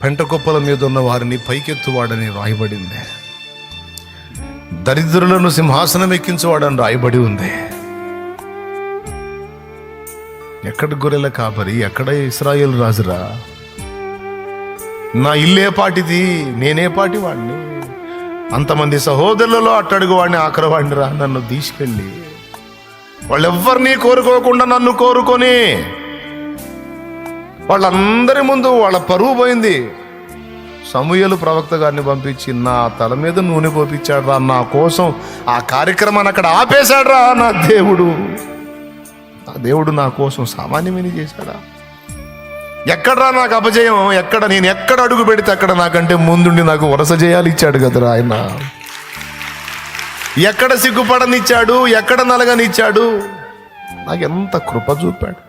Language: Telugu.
పెంటకొప్పల మీద ఉన్న వారిని పైకెత్తువాడని రాయబడింది. దరిద్రులను సింహాసనం ఎక్కించువాడని రాయబడి ఉంది. ఎక్కడ గొర్రెల కాపరి, ఎక్కడ ఇశ్రాయేలు రాజురా? నా ఇల్లే పాటిది, నేనే పాటి వాడిని. అంతమంది సహోదరులలో అట్టడుగు వాడిని, ఆఖరి వాడిని రా. నన్ను తీసుకెళ్ళి వాళ్ళెవ్వరినీ కోరుకోకుండా నన్ను కోరుకొని వాళ్ళందరి ముందు వాళ్ళ పరువు పోయింది. సమూయేలు ప్రవక్త గారిని పంపించి నా తల మీద నూనె పోపించాడు రా, నా కోసం ఆ కార్యక్రమాన్ని అక్కడ ఆపేశాడు రా. నా దేవుడు నా కోసం సామాన్యమని చేశాడా? ఎక్కడరా నాకు అపజయం? నేను ఎక్కడ అడుగు పెడితే అక్కడ నాకంటే ముందుండి నాకు వరస జయాలు ఇచ్చాడు కదరా ఆయన. ఎక్కడ సిగ్గుపడనిచ్చాడు, ఎక్కడ నలగనిచ్చాడు, నాకు ఎంత కృప చూపాడు.